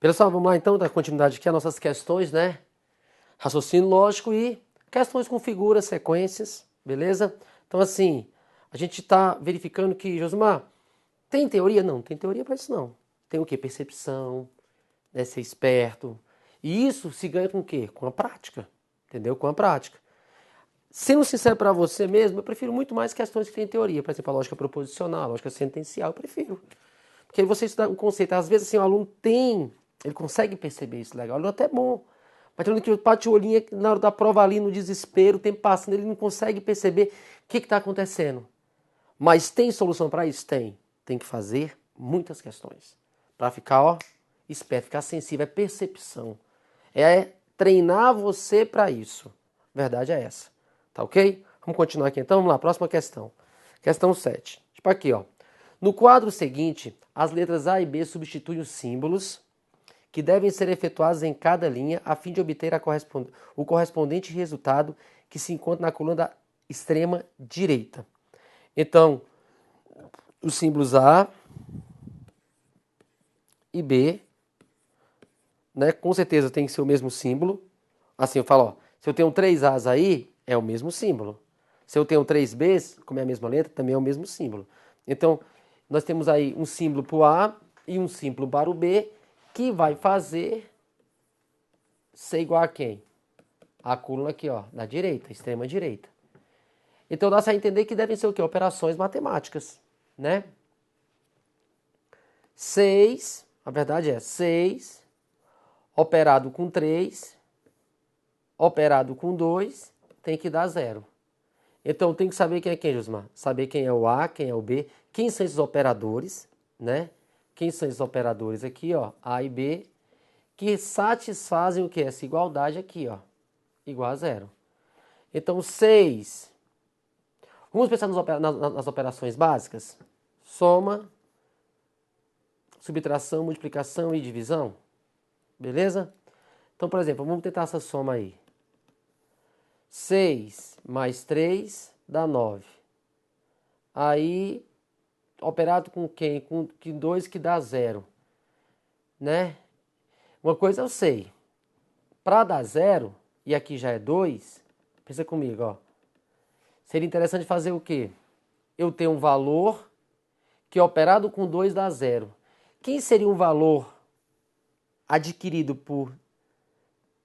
Pessoal, vamos lá então, dar continuidade aqui às nossas questões, né? Raciocínio lógico e questões com figuras, sequências, beleza? Então assim, a gente está verificando que, Josmar, tem teoria? Não, tem teoria para isso não. Tem o quê? Percepção, né? Ser esperto. E isso se ganha com o quê? Com a prática, entendeu? Com a prática. Sendo sincero para você mesmo, eu prefiro muito mais questões que têm teoria. Por exemplo, a lógica proposicional, a lógica sentencial, eu prefiro. Porque aí você estuda um conceito. Às vezes, assim, o aluno ele consegue perceber isso legal. O aluno até é bom. Mas tem aluno que bate o olhinho na hora da prova ali, no desespero, o tempo passando, ele não consegue perceber o que está acontecendo. Mas tem solução para isso? Tem. Tem que fazer muitas questões. Para ficar, ó, esperto, ficar sensível. É percepção. É treinar você para isso. A verdade é essa. Tá ok? Vamos continuar aqui então. Vamos lá, próxima questão. Questão 7. Tipo aqui, ó. No quadro seguinte, as letras A e B substituem os símbolos que devem ser efetuados em cada linha a fim de obter o correspondente resultado que se encontra na coluna da extrema direita. Então, os símbolos A e B, né, com certeza tem que ser o mesmo símbolo. Assim, eu falo, ó, se eu tenho 3 A's aí, é o mesmo símbolo. Se eu tenho 3 B's, como é a mesma letra, também é o mesmo símbolo. Então, nós temos aí um símbolo para o A e um símbolo para o B, que vai fazer ser igual a quem? A coluna aqui, ó, da direita, extrema direita. Então, dá para entender que devem ser o quê? Operações matemáticas, né? 6, a verdade é 6, operado com 3, operado com 2, tem que dar 0. Então, tem que saber quem é quem, Josmar? Saber quem é o A, quem é o B, quem são esses operadores, né? Quem são esses operadores aqui, ó, A e B, que satisfazem o que? Essa igualdade aqui, ó, igual a 0. Então, 6. Vamos pensar nas operações básicas? Soma, subtração, multiplicação e divisão. Beleza? Então, por exemplo, vamos tentar essa soma aí. 6 mais 3 dá 9. Aí, operado com quem? Com 2 que dá 0. Né? Uma coisa eu sei. Para dar 0, e aqui já é 2, pensa comigo, ó. Seria interessante fazer o quê? Eu tenho um valor que operado com 2 dá 0. Quem seria um valor adquirido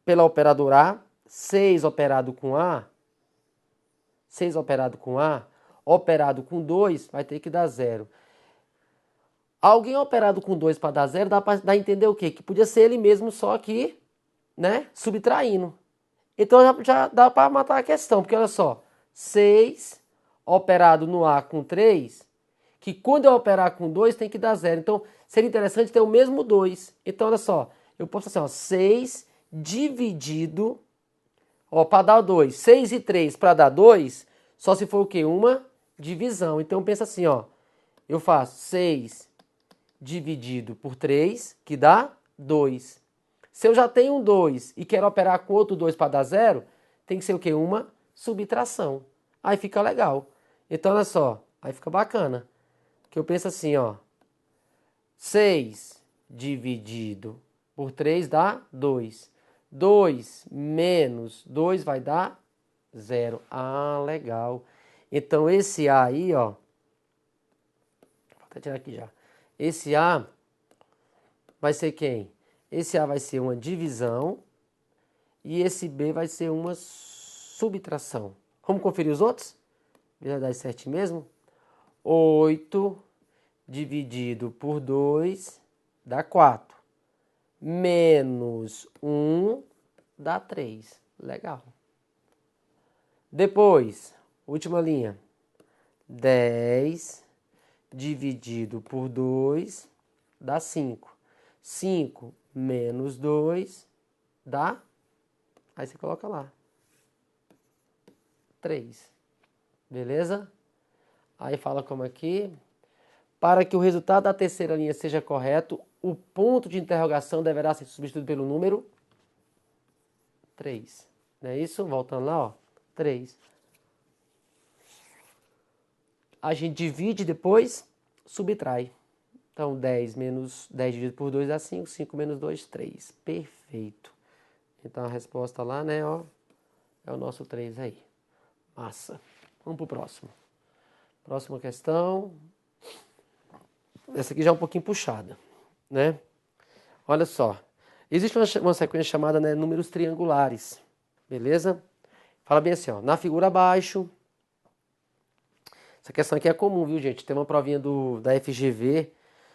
pela operadora A? 6 operado com A. 6 operado com A. Operado com 2 vai ter que dar 0. Alguém operado com 2 para dar 0 dá para entender o quê? Que podia ser ele mesmo, só que, né, subtraindo. Então já dá para matar a questão, porque olha só, 6 operado no A com 3, que quando eu operar com 2 tem que dar 0. Então seria interessante ter o mesmo 2. Então olha só, eu posso assim, ó, 6 dividido, ó, para dar 2, 6 e 3 para dar 2, só se for o quê? Uma divisão. Então pensa assim, ó, eu faço 6 dividido por 3, que dá 2. Se eu já tenho um 2 e quero operar com outro 2 para dar 0, tem que ser o quê? Uma subtração. Aí fica legal. Então, olha só, aí fica bacana. Que eu penso assim, ó. 6 dividido por 3 dá 2. 2 menos 2 vai dar 0. Ah, legal. Então, esse A aí, ó. Vou até tirar aqui já. Esse A vai ser quem? Esse A vai ser uma divisão e esse B vai ser uma subtração. Vamos conferir os outros? Vai dar certo mesmo? 8 dividido por 2 dá 4. Menos 1 dá 3. Legal. Depois, última linha. 10 dividido por 2 dá 5. 5 menos 2 dá, aí você coloca lá, 3. Beleza? Aí fala como aqui. Para que o resultado da terceira linha seja correto, o ponto de interrogação deverá ser substituído pelo número 3. Não é isso? Voltando lá, ó. 3. A gente divide e depois subtrai. Então, 10 dividido por 2 dá 5. 5 menos 2, 3. Perfeito. Então, a resposta lá, né, ó, é o nosso 3 aí. Massa. Vamos pro próximo. Próxima questão. Essa aqui já é um pouquinho puxada, né? Olha só. Existe uma sequência chamada, né, números triangulares. Beleza? Fala bem assim, ó. Na figura abaixo. Essa questão aqui é comum, viu, gente? Tem uma provinha da FGV,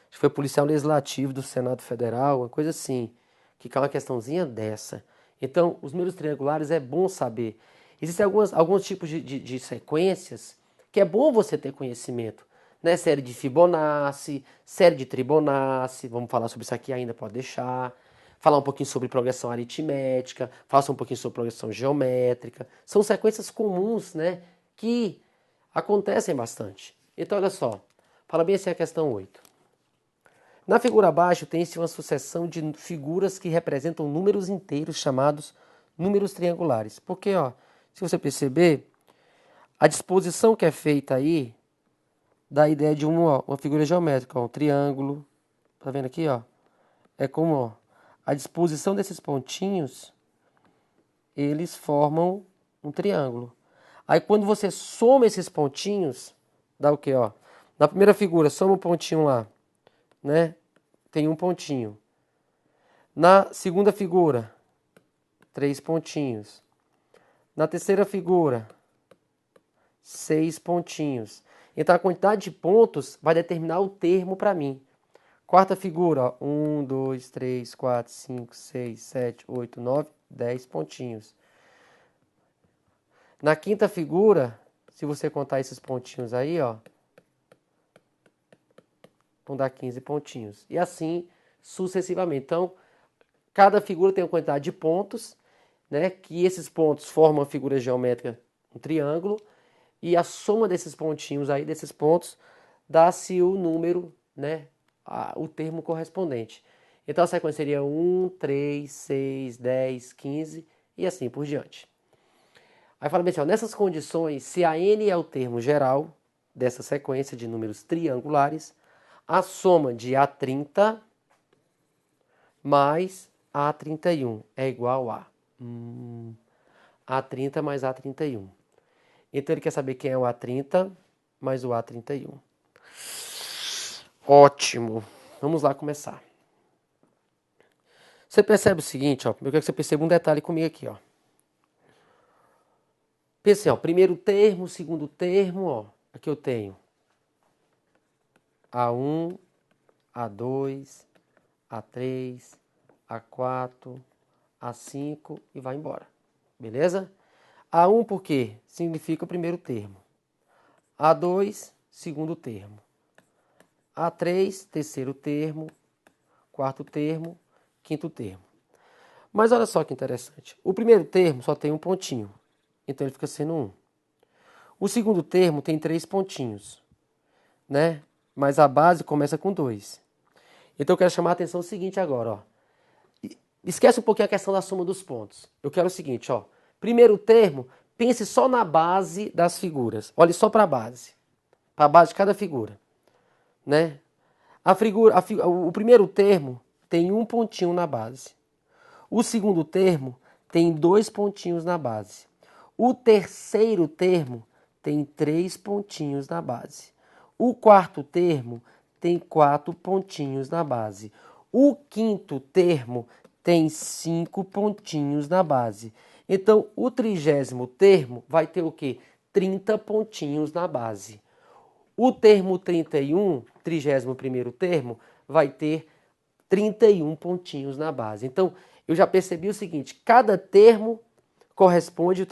acho que foi policial legislativo do Senado Federal, uma coisa assim, que cai uma questãozinha dessa. Então, os números triangulares é bom saber. Existem alguns tipos de sequências que é bom você ter conhecimento. Né? Série de Fibonacci, série de Tribonacci, vamos falar sobre isso aqui ainda, pode deixar. Falar um pouquinho sobre progressão aritmética, falar um pouquinho sobre progressão geométrica. São sequências comuns, né, que acontecem bastante. Então, olha só, fala bem assim a questão 8. Na figura abaixo tem-se uma sucessão de figuras que representam números inteiros chamados números triangulares. Porque, ó, se você perceber, a disposição que é feita aí dá a ideia de uma figura geométrica, ó, um triângulo. Tá vendo aqui, ó? É como, ó, a disposição desses pontinhos, eles formam um triângulo. Aí quando você soma esses pontinhos, dá o quê, ó? Na primeira figura, soma um pontinho lá, né? Tem um pontinho. Na segunda figura, 3 pontinhos. Na terceira figura, 6 pontinhos. Então a quantidade de pontos vai determinar o termo para mim. Quarta figura, ó, 1, 2, 3, 4, 5, 6, 7, 8, 9, 10 pontinhos. Na quinta figura, se você contar esses pontinhos aí, ó, vão dar 15 pontinhos. E assim sucessivamente. Então, cada figura tem uma quantidade de pontos, né, que esses pontos formam uma figura geométrica, um triângulo, e a soma desses pontinhos aí, desses pontos, dá-se o número, né, o termo correspondente. Então a sequência seria 1, 3, 6, 10, 15 e assim por diante. Aí fala bem assim, ó, nessas condições, se a n é o termo geral dessa sequência de números triangulares, a soma de A30 mais A31 é igual a A30 mais A31. Então ele quer saber quem é o A30 mais o A31. Ótimo. Vamos lá começar. Você percebe o seguinte, ó, eu quero que você perceba um detalhe comigo aqui, ó. Pense assim, ó, primeiro termo, segundo termo, ó, aqui eu tenho A1, A2, A3, A4, A5 e vai embora. Beleza? A1 por quê? Significa o primeiro termo. A2, segundo termo. A3, terceiro termo. Quarto termo. Quinto termo. Mas olha só que interessante. O primeiro termo só tem um pontinho. Então ele fica sendo 1. O segundo termo tem 3 pontinhos, né? Mas a base começa com 2. Então eu quero chamar a atenção o seguinte agora, ó. Esquece um pouquinho a questão da soma dos pontos. Eu quero o seguinte, ó. Primeiro termo, pense só na base das figuras. Olhe só para a base de cada figura, né? O primeiro termo tem um pontinho na base. O segundo termo tem 2 pontinhos na base. O terceiro termo tem 3 pontinhos na base. O quarto termo tem 4 pontinhos na base. O quinto termo tem 5 pontinhos na base. Então, o 30º termo vai ter o quê? 30 pontinhos na base. O termo 31, 31º termo, vai ter 31 pontinhos na base. Então, eu já percebi o seguinte, cada termo corresponde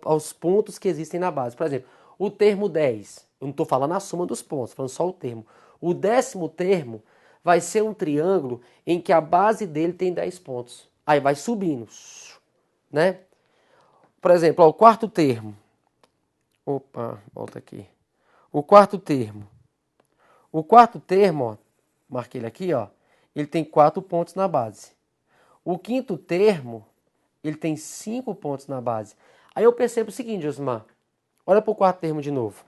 aos pontos que existem na base. Por exemplo, o termo 10, eu não estou falando a soma dos pontos, falando só o termo. O 10º termo vai ser um triângulo em que a base dele tem 10 pontos. Aí vai subindo, né? Por exemplo, ó, o quarto termo. Opa, volta aqui. O quarto termo. O quarto termo, ó, marquei ele aqui, ó, ele tem 4 pontos na base. O quinto termo, ele tem 5 pontos na base. Aí eu percebo o seguinte, Osmar. Olha para o quarto termo de novo.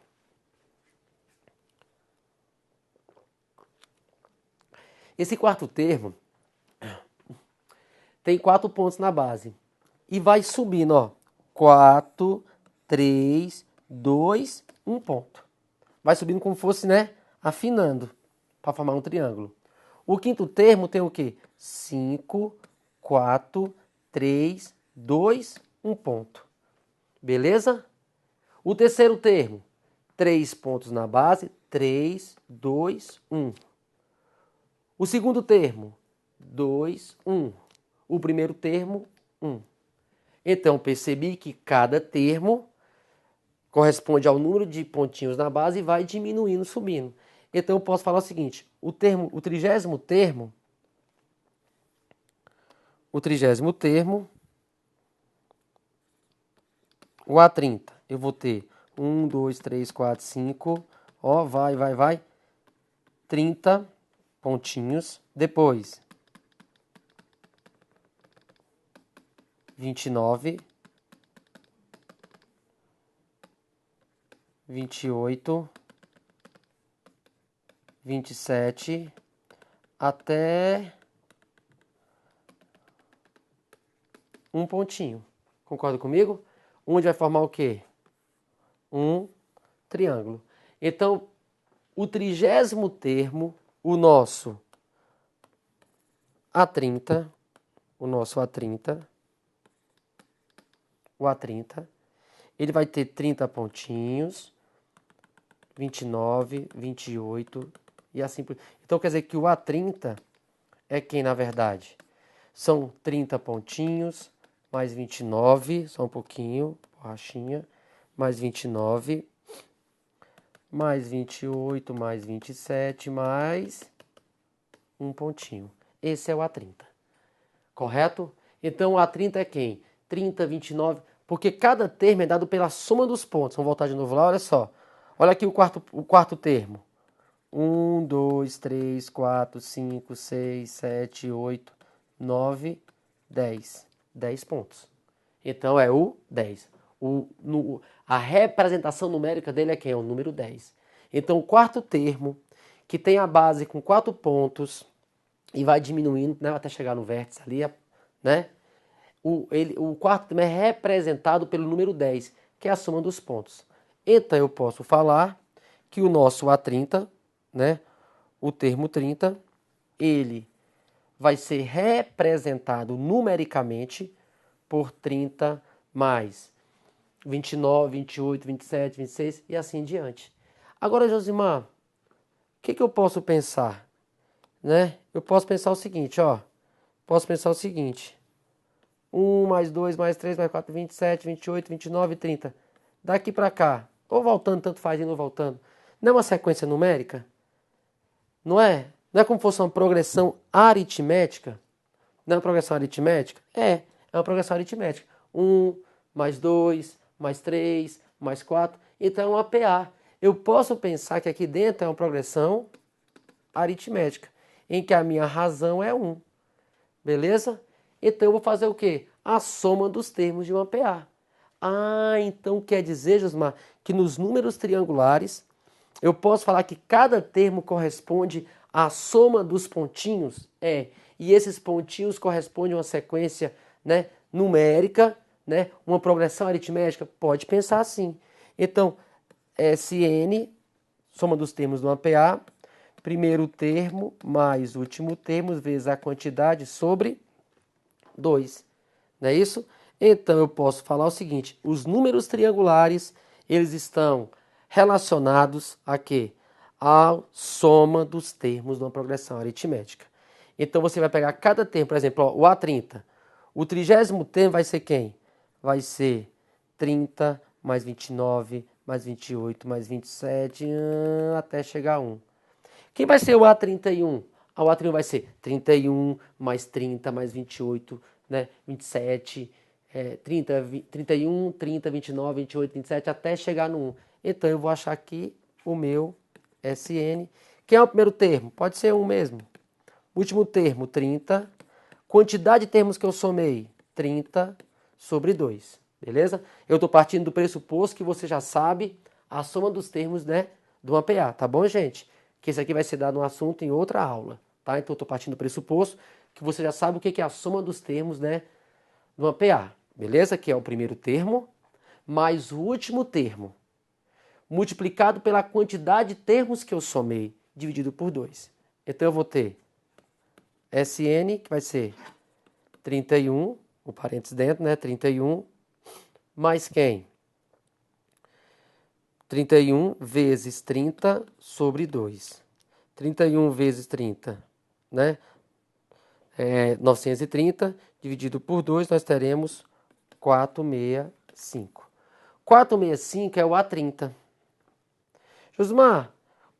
Esse quarto termo tem 4 pontos na base. E vai subindo, ó. 4, 3, 2, 1 ponto. Vai subindo como fosse, né? Afinando, para formar um triângulo. O quinto termo tem o quê? 5, 4, 3, 2, 1 ponto. Beleza? O terceiro termo, 3 pontos na base, 3, 2, 1. O segundo termo, 2, 1. O primeiro termo, 1. Então, percebi que cada termo corresponde ao número de pontinhos na base e vai diminuindo, subindo. Então, eu posso falar o seguinte, o 30º termo, o A30, eu vou ter 1, 2, 3, 4, 5, ó, vai, 30 pontinhos. Depois, 29, 28, 27, até um pontinho. Concorda comigo? Onde vai formar o quê? Um triângulo. Então, o 30º termo, o nosso A30, ele vai ter 30 pontinhos, 29, 28 e assim por... Então, quer dizer que o A30 é quem, na verdade? São 30 pontinhos, mais 29, só um pouquinho, borrachinha, mais 29, mais 28, mais 27, mais um pontinho. Esse é o A30, correto? Então, o A30 é quem? 30, 29, porque cada termo é dado pela soma dos pontos. Vamos voltar de novo lá, olha só. Olha aqui o quarto termo. 1, 2, 3, 4, 5, 6, 7, 8, 9, 10. 10 pontos. Então é o 10. A representação numérica dele é quem? É o número 10. Então o quarto termo, que tem a base com 4 pontos e vai diminuindo, né, até chegar no vértice ali, né? O quarto termo é representado pelo número 10, que é a soma dos pontos. Então eu posso falar que o nosso A30, né, o termo 30, ele vai ser representado numericamente por 30 mais 29, 28, 27, 26 e assim em diante. Agora, Josimar, o que eu posso pensar? Né? Eu posso pensar o seguinte, ó. Posso pensar o seguinte. 1 mais 2 mais 3 mais 4, 27, 28, 29 e 30. Daqui para cá, ou voltando, tanto faz, indo ou voltando. Não é uma sequência numérica? Não é? Não é como se fosse uma progressão aritmética? Não é uma progressão aritmética? É uma progressão aritmética. 1 mais 2 mais 3 mais 4. Então é uma PA. Eu posso pensar que aqui dentro é uma progressão aritmética, em que a minha razão é 1. Beleza? Então eu vou fazer o quê? A soma dos termos de uma PA. Ah, então quer dizer, Josmar, que nos números triangulares eu posso falar que cada termo corresponde à soma dos pontinhos? É. E esses pontinhos correspondem a uma sequência, né, numérica, né, uma progressão aritmética? Pode pensar assim. Então, SN, soma dos termos de uma PA, primeiro termo mais último termo vezes a quantidade sobre 2. Não é isso? Então eu posso falar o seguinte, os números triangulares, eles estão relacionados a quê? A soma dos termos de uma progressão aritmética. Então você vai pegar cada termo, por exemplo, ó, o A30. O 30º termo vai ser quem? Vai ser 30 mais 29 mais 28 mais 27 até chegar a 1. Quem vai ser o A31? O A31 vai ser 31 mais 30 mais 28, né? 27, 30, 31, 30, 29, 28, 27, até chegar no 1. Então eu vou achar aqui o meu SN. Quem é o primeiro termo? Pode ser 1 mesmo. Último termo, 30. Quantidade de termos que eu somei? 30 sobre 2. Beleza? Eu estou partindo do pressuposto que você já sabe a soma dos termos, né, de uma PA. Tá bom, gente? Que isso aqui vai ser dado um assunto em outra aula. Tá? Então, eu estou partindo do pressuposto que você já sabe o que é a soma dos termos, né, de uma PA. Beleza? Que é o primeiro termo mais o último termo, multiplicado pela quantidade de termos que eu somei, dividido por 2. Então, eu vou ter SN, que vai ser 31, o parênteses dentro, né? 31, mais quem? 31 vezes 30 sobre 2. 31 vezes 30, né? 930, dividido por 2, nós teremos 465. 465 é o A30. Josmar,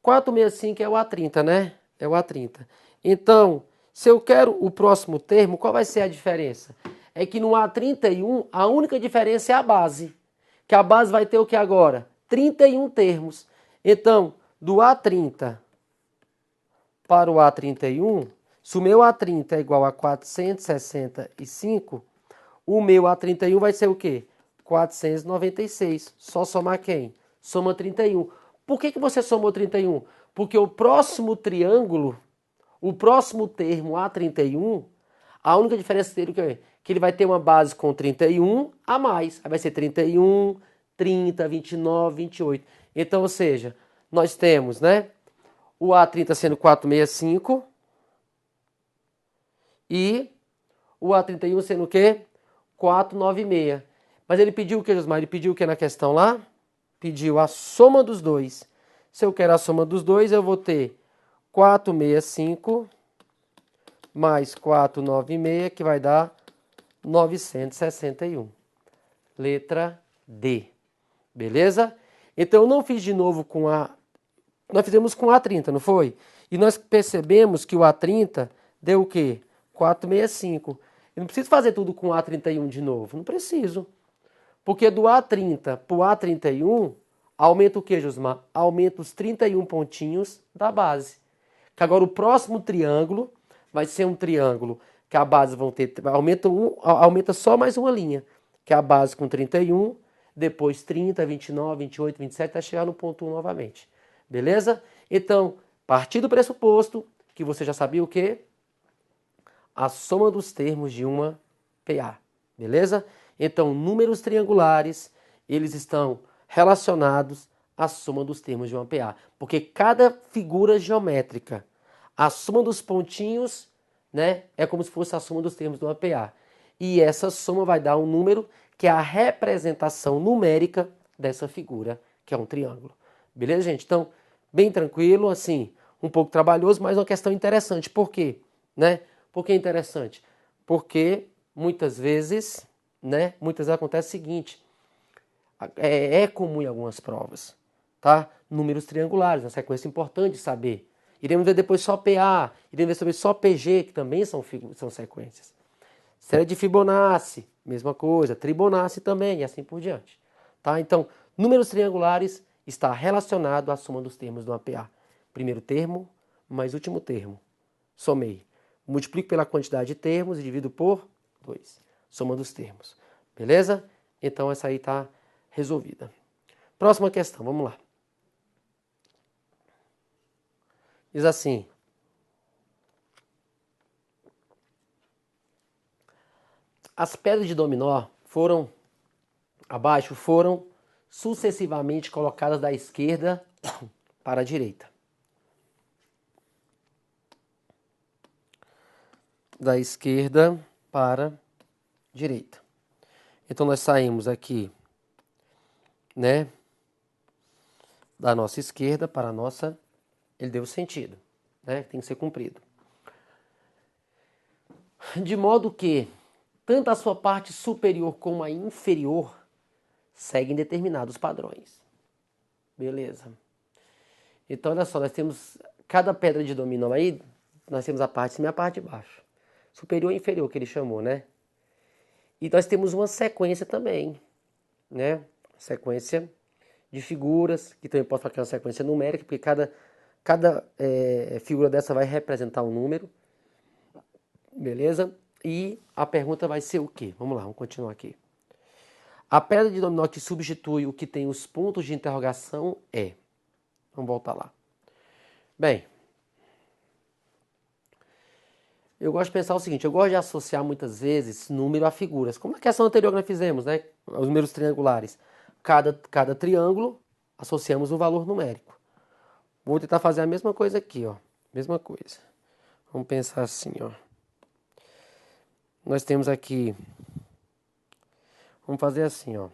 465 é o A30, né? É o A30. Então, se eu quero o próximo termo, qual vai ser a diferença? É que no A31, a única diferença é a base. Que a base vai ter o que agora? 31 termos. Então, do A30 para o A31, se o meu A30 é igual a 465, o meu A31 vai ser o quê? 496. Só somar quem? Soma 31. Por que você somou 31? Porque o próximo triângulo, o próximo termo A31, a única diferença dele é que ele vai ter uma base com 31 a mais. Aí vai ser 31, 30, 29, 28. Então, ou seja, nós temos, né, o A30 sendo 465 e o A31 sendo o quê? 496. Mas ele pediu o que, Josmar? Ele pediu o que na questão lá? Pediu a soma dos dois. Se eu quero a soma dos dois, eu vou ter 465 mais 496, que vai dar 961. Letra D. Beleza? Então, eu não fiz de novo com a... Nós fizemos com o A30, não foi? E nós percebemos que o A30 deu o quê? 465. Eu não preciso fazer tudo com o A31 de novo. Não preciso. Porque do A30 para o A31, aumenta o que, Josmar? Aumenta os 31 pontinhos da base. Que agora o próximo triângulo vai ser um triângulo que a base vão ter... Aumenta só mais uma linha. Que é a base com 31, depois 30, 29, 28, 27, até chegar no ponto 1 novamente. Beleza? Então, partir do pressuposto que você já sabia o quê? A soma dos termos de uma PA. Beleza? Então, números triangulares, eles estão relacionados à soma dos termos de uma PA. Porque cada figura geométrica, a soma dos pontinhos, né, é como se fosse a soma dos termos de uma PA. E essa soma vai dar um número que é a representação numérica dessa figura, que é um triângulo. Beleza, gente? Então, bem tranquilo, assim, um pouco trabalhoso, mas uma questão interessante. Por quê? Né? Por que interessante? Porque muitas vezes, né, acontece o seguinte, é comum em algumas provas, tá? Números triangulares, uma sequência importante de saber. Iremos ver depois só PA, iremos ver só PG, que também são sequências. Série de Fibonacci, mesma coisa. Tribonacci também, e assim por diante. Tá? Então, números triangulares está relacionado à soma dos termos de uma PA. Primeiro termo mais último termo. Somei. Multiplico pela quantidade de termos e divido por 2. Soma dos termos. Beleza? Então, essa aí está resolvida. Próxima questão, vamos lá. Diz assim: as pedras de dominó foram sucessivamente colocadas da esquerda para a direita. Da esquerda para a direita. Então, nós saímos aqui, né, da nossa esquerda para a nossa... Ele deu sentido, né? Tem que ser cumprido. De modo que tanto a sua parte superior como a inferior seguem determinados padrões. Beleza. Então, olha só, nós temos cada pedra de dominó aí, nós temos a parte de cima e a parte de baixo. Superior e inferior, que ele chamou, né? E nós temos uma sequência também, né? Sequência de figuras, que também posso falar que é uma sequência numérica, porque cada figura dessa vai representar um número. Beleza? E a pergunta vai ser o quê? Vamos lá, vamos continuar aqui. A pedra de dominó que substitui o que tem os pontos de interrogação é... Vamos voltar lá. Bem, eu gosto de pensar o seguinte, eu gosto de associar muitas vezes número a figuras, como na questão anterior que nós fizemos, né? Os números triangulares. Cada triângulo associamos um valor numérico. Vou tentar fazer a mesma coisa aqui, ó. Mesma coisa. Vamos pensar assim, ó. Nós temos aqui... Vamos fazer assim, ó.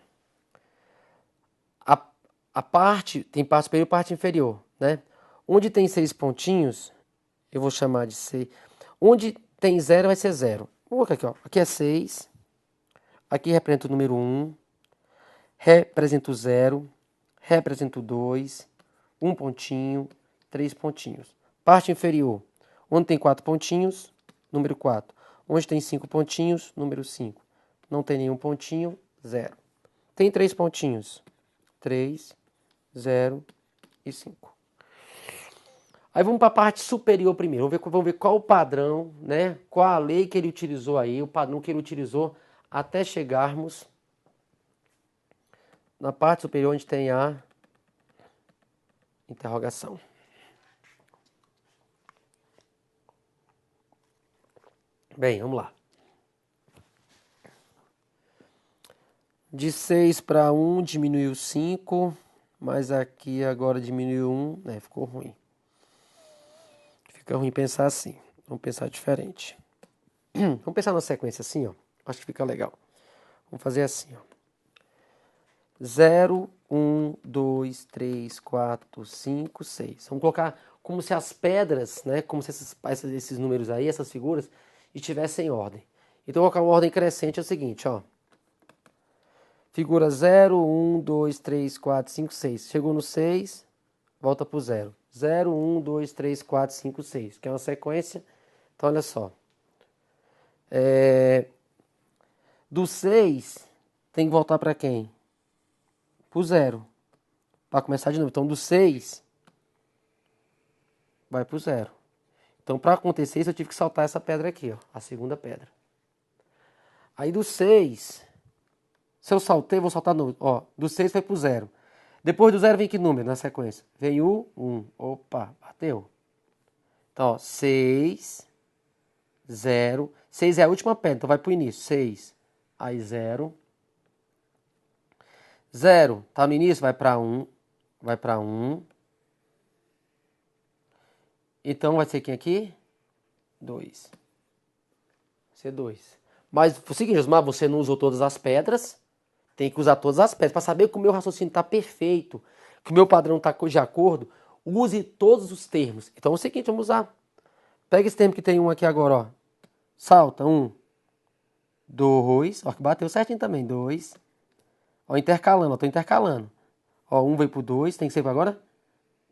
A parte, tem parte superior e parte inferior, né? Onde tem 6 pontinhos, eu vou chamar de 6. Onde tem 0 vai ser 0. Vou colocar aqui, ó. Aqui é 6. Aqui representa o número 1. Representa o 0. Representa o 2. 1 pontinho. 3 pontinhos. Parte inferior. Onde tem 4 pontinhos, número 4. Onde tem 5 pontinhos, número 5. Não tem nenhum pontinho, 0. Tem 3 pontinhos. 3, 0 e 5. Aí vamos para a parte superior primeiro. Vamos ver qual o padrão, né? Qual a lei que ele utilizou aí, o padrão que ele utilizou até chegarmos na parte superior onde tem a interrogação. Bem, vamos lá. De 6 para 1 diminuiu 5, mas aqui agora diminuiu 1, né? Ficou ruim. Fica ruim pensar assim. Vamos pensar diferente. Vamos pensar na sequência assim, ó. Acho que fica legal. Vamos fazer assim, ó. 0, 1, 2, 3, 4, 5, 6. Vamos colocar como se as pedras, né? Como se esses números aí, essas figuras, estivessem em ordem. Então, vou colocar uma ordem crescente, é o seguinte, ó. Figura 0, 1, 2, 3, 4, 5, 6. Chegou no 6, volta para o 0. 0, 1, 2, 3, 4, 5, 6. Que é uma sequência. Então, olha só. Do 6, tem que voltar para quem? Para o 0. Para começar de novo. Então, do 6, vai para o 0. Então, para acontecer isso, eu tive que saltar essa pedra aqui, ó. A segunda pedra. Aí, do 6... Se eu saltei, vou saltar no... Ó, do 6 foi pro 0. Depois do 0 vem que número na sequência? Vem o 1. Opa, bateu. Então, ó, 6, 0. 6 é a última pedra, então vai pro início. 6, aí 0. 0, tá no início, vai para 1. Vai para 1. Então, vai ser quem aqui? 2. Vai ser 2. Mas, o seguinte, Osmar, você não usou todas as pedras... Tem que usar todas as pedras. Para saber que o meu raciocínio está perfeito, que o meu padrão está de acordo, use todos os termos. Então é o seguinte, vamos usar. Pega esse termo que tem um aqui agora, ó. Salta, 1, 2, ó, que bateu certinho também, 2. Ó, intercalando, ó, tô intercalando. Ó, 1 veio pro 2, tem que ser agora?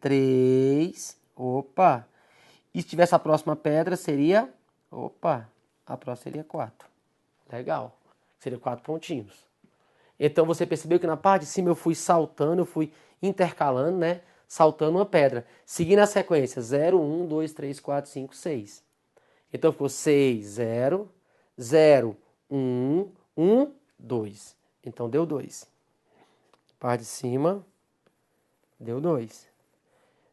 3, opa. E se tivesse a próxima pedra, seria, opa, a próxima seria 4. Legal, seria 4 pontinhos. Então você percebeu que na parte de cima eu fui saltando, eu fui intercalando, né? Saltando uma pedra. Seguindo a sequência 0, 1, 2, 3, 4, 5, 6. Então ficou 6, 0, 0, 1, 1, 2. Então deu 2. Parte de cima, deu 2.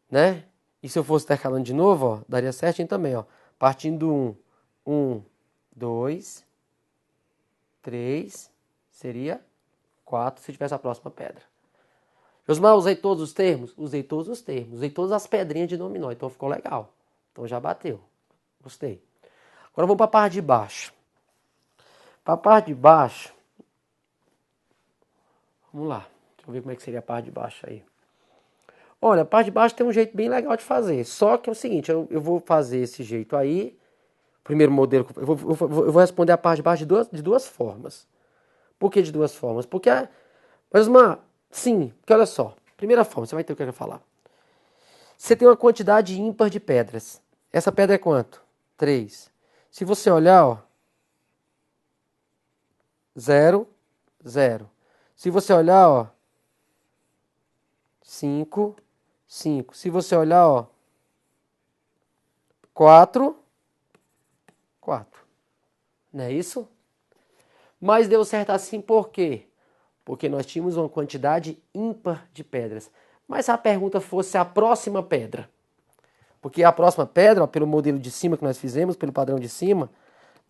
Né? E se eu fosse intercalando de novo, ó, daria certinho também, ó. Partindo do 1, 1, 2, 3, seria 4 se tivesse a próxima pedra. Josmar, usei todos os termos? Usei todos os termos. Usei todas as pedrinhas de dominó. Então ficou legal. Então já bateu. Gostei. Agora vamos para a parte de baixo. Para a parte de baixo. Vamos lá. Deixa eu ver como é que seria a parte de baixo aí. Olha, a parte de baixo tem um jeito bem legal de fazer. Só que é o seguinte, eu vou fazer esse jeito aí. Primeiro modelo, eu vou responder a parte de baixo de duas formas. Por que de duas formas? Porque, mas sim, porque olha só. Primeira forma, você vai ter o que eu falar. Você tem uma quantidade ímpar de pedras. Essa pedra é quanto? 3. Se você olhar, ó. 0, 0. Se você olhar, ó. 5, 5. Se você olhar, ó. 4, 4. Não é isso? Mas deu certo assim por quê? Porque nós tínhamos uma quantidade ímpar de pedras. Mas se a pergunta fosse a próxima pedra, Porque a próxima pedra, ó, pelo modelo de cima que nós fizemos, pelo padrão de cima,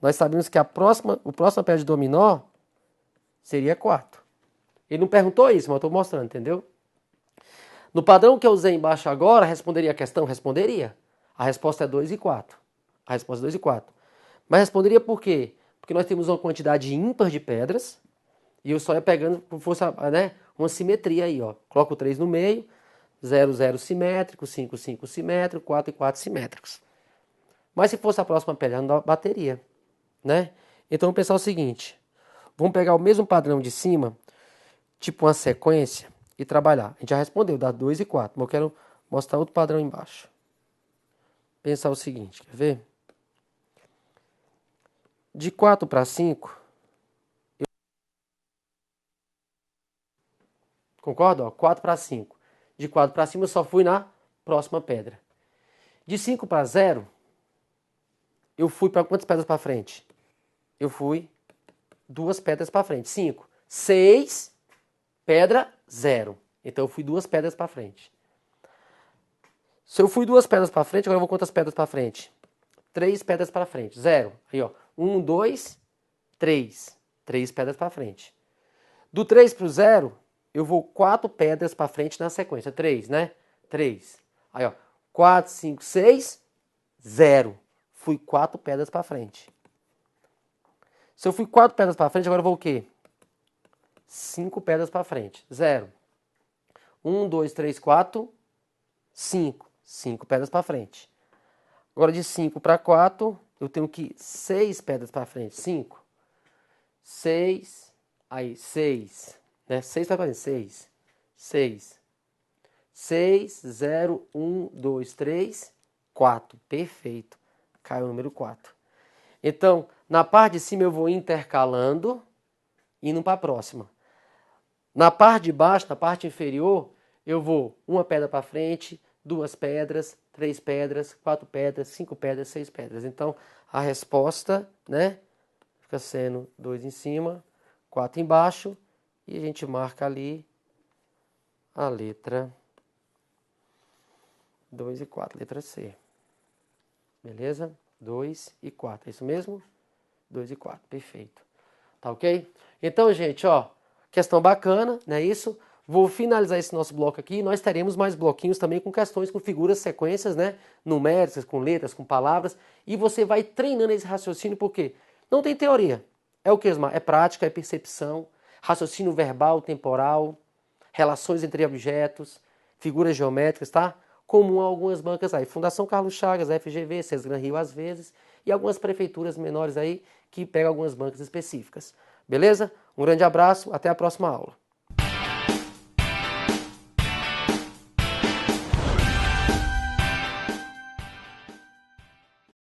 nós sabemos que o próxima pedra de dominó seria 4. Ele não perguntou isso, mas eu estou mostrando, entendeu? No padrão que eu usei embaixo agora, responderia a questão? Responderia. A resposta é 2 e 4. A resposta é 2 e 4. Mas responderia por quê? Porque nós temos uma quantidade ímpar de pedras e eu só ia pegando por força, né, uma simetria aí, ó. Coloco o 3 no meio, 0, 0 simétrico, 5, 5 simétrico, 4 e 4 simétricos. Mas se fosse a próxima pedra, não bateria, né? Então vamos pensar o seguinte. Vamos pegar o mesmo padrão de cima, tipo uma sequência, e trabalhar. A gente já respondeu, dá 2 e 4, mas eu quero mostrar outro padrão embaixo. Pensar o seguinte, quer ver? De 4 para 5, concorda? Ó, 4 para 5. De 4 para cima eu só fui na próxima pedra. De 5 para 0, eu fui para quantas pedras para frente? Eu fui 2 pedras para frente. 5, 6, pedra 0. Então eu fui 2 pedras para frente. Se eu fui 2 pedras para frente, agora eu vou quantas pedras para frente? 3 pedras para frente. 0. Aí, ó. 1, 2, 3. 3 pedras para frente. Do 3 para o 0, eu vou 4 pedras para frente na sequência. 3, né? 3. Aí, ó. 4, 5, 6, 0. Fui 4 pedras para frente. Se eu fui 4 pedras para frente, agora eu vou o quê? 5 pedras para frente. 0. 1, 2, 3, 4, 5. 5 pedras para frente. Agora de 5 para 4, eu tenho que ir 6 pedras para frente. 5. 6. Aí, 6. Né? 6 para frente. 6. 6. 6, 0, 1, 2, 3, 4. Perfeito. Caiu o número 4. Então, na parte de cima eu vou intercalando, indo para a próxima. Na parte de baixo, na parte inferior, eu vou uma pedra para frente, 2 pedras, 3 pedras, 4 pedras, 5 pedras, 6 pedras. Então, a resposta, né, fica sendo 2 em cima, 4 embaixo, e a gente marca ali a letra 2 e 4, letra C. Beleza? 2 e 4, é isso mesmo? 2 e 4, perfeito. Tá ok? Então, gente, ó, questão bacana, não é isso? Vou finalizar esse nosso bloco aqui. Nós teremos mais bloquinhos também com questões com figuras, sequências, né? Numéricas, com letras, com palavras. E você vai treinando esse raciocínio, porque não tem teoria. É o que, Osmar? É prática, é percepção, raciocínio verbal, temporal, relações entre objetos, figuras geométricas, tá? Comum a algumas bancas aí. Fundação Carlos Chagas, FGV, Sesgran Rio às vezes, e algumas prefeituras menores aí que pegam algumas bancas específicas. Beleza? Um grande abraço, até a próxima aula.